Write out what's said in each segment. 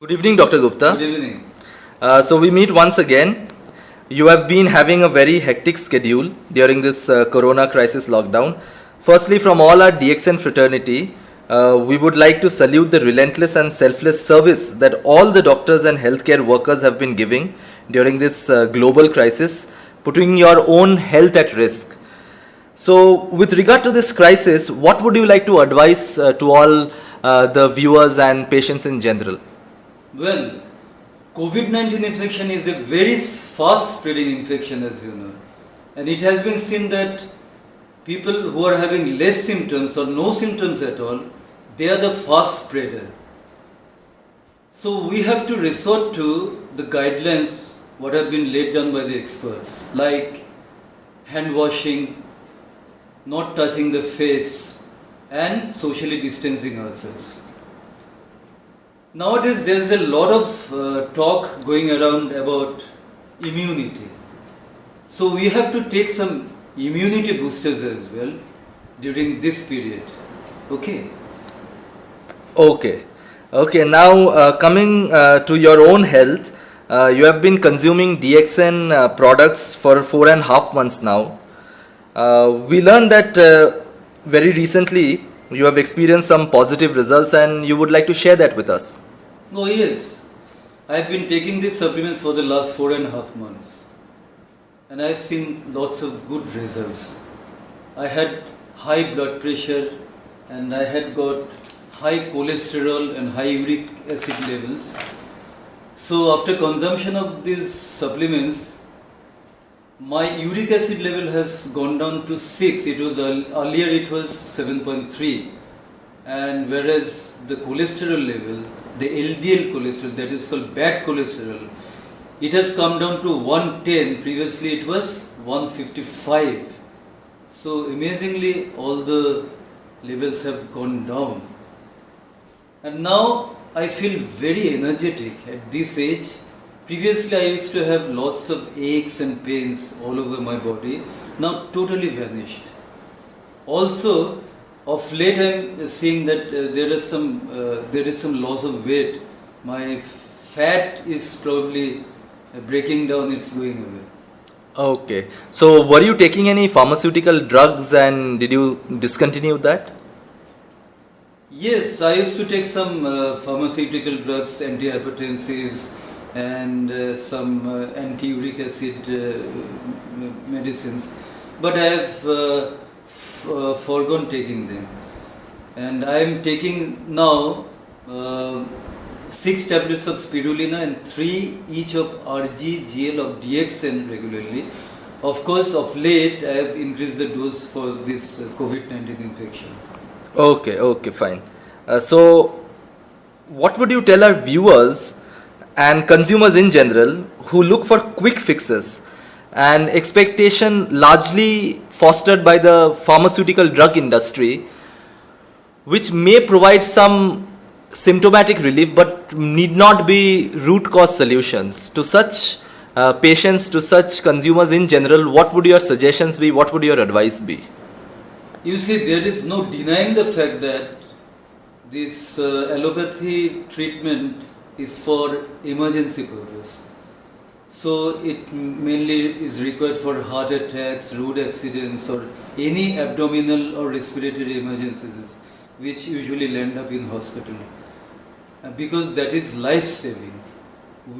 Good evening, Dr. Gupta. Good evening. So we meet once again. You have been having a very hectic schedule during this corona crisis lockdown. Firstly, from all our DXN fraternity, we would like to salute the relentless and selfless service that all the doctors and healthcare workers have been giving during this global crisis, putting your own health at risk. So, with regard to this crisis, what would you like to advise to all the viewers and patients in general? Well, COVID-19 infection is a very fast spreading infection, as you know. And it has been seen that people who are having less symptoms or no symptoms at all, they are the fast spreader. So we have to resort to the guidelines what have been laid down by the experts, like hand washing, not touching the face, and socially distancing ourselves. Nowadays there is a lot of talk going around about immunity. So we have to take some immunity boosters as well during this period. Okay. Okay. Now coming to your own health, you have been consuming DXN products for 4.5 months now. We learned that very recently you have experienced some positive results and you would like to share that with us. Oh yes, I have been taking these supplements for the last 4.5 months and I have seen lots of good results. I had high blood pressure and I had got high cholesterol and high uric acid levels. So after consumption of these supplements, my uric acid level has gone down to 6. It was earlier it was 7.3, and whereas the cholesterol level, the LDL cholesterol, that is called bad cholesterol, it has come down to 110. Previously it was 155. So amazingly all the levels have gone down. And now I feel very energetic at this age. Previously I used to have lots of aches and pains all over my body. Now totally vanished. Also, of late I am seeing that there is some loss of weight. My fat is probably breaking down, it's going away. Okay. So were you taking any pharmaceutical drugs and did you discontinue that? Yes, I used to take some pharmaceutical drugs, antihypertensives and some anti-uric acid medicines, but I have forgone taking them, and I am taking now 6 tablets of spirulina and 3 each of RG/GL of DXN regularly. Of course, of late I have increased the dose for this COVID-19 infection. Okay, fine. So what would you tell our viewers and consumers in general who look for quick fixes and expectation largely fostered by the pharmaceutical drug industry, which may provide some symptomatic relief but need not be root cause solutions? To such patients, to such consumers in general, what would your suggestions be? What would your advice be? You see, there is no denying the fact that this allopathy treatment is for emergency purpose. So it mainly is required for heart attacks, road accidents, or any abdominal or respiratory emergencies which usually land up in hospital. Because that is life-saving.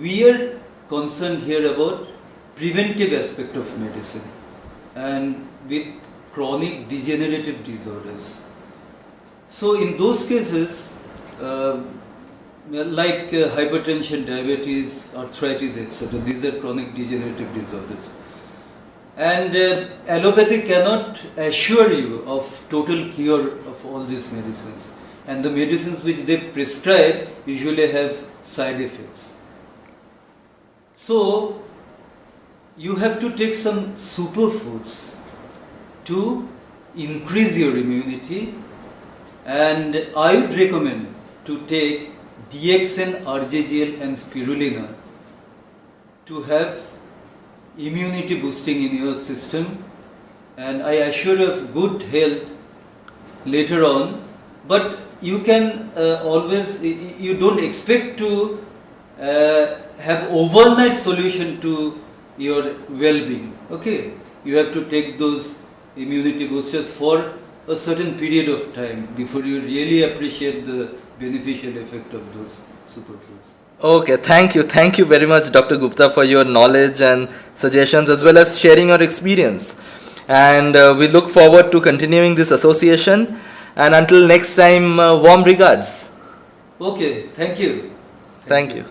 We are concerned here about preventive aspect of medicine and with chronic degenerative disorders. So in those cases, like hypertension, diabetes, arthritis, etc., these are chronic degenerative disorders. And allopathy cannot assure you of total cure of all these medicines. And the medicines which they prescribe usually have side effects. So you have to take some superfoods to increase your immunity, and I would recommend to take DXN, RGGL and spirulina to have immunity boosting in your system, and I assure you of good health later on. But you can always, you don't expect to have overnight solution to your well-being. Okay, you have to take those immunity boosters for a certain period of time before you really appreciate the beneficial effect of those superfoods. Okay, thank you very much, Dr. Gupta, for your knowledge and suggestions as well as sharing your experience. And we look forward to continuing this association. And until next time, warm regards. Okay, thank you. Thank you.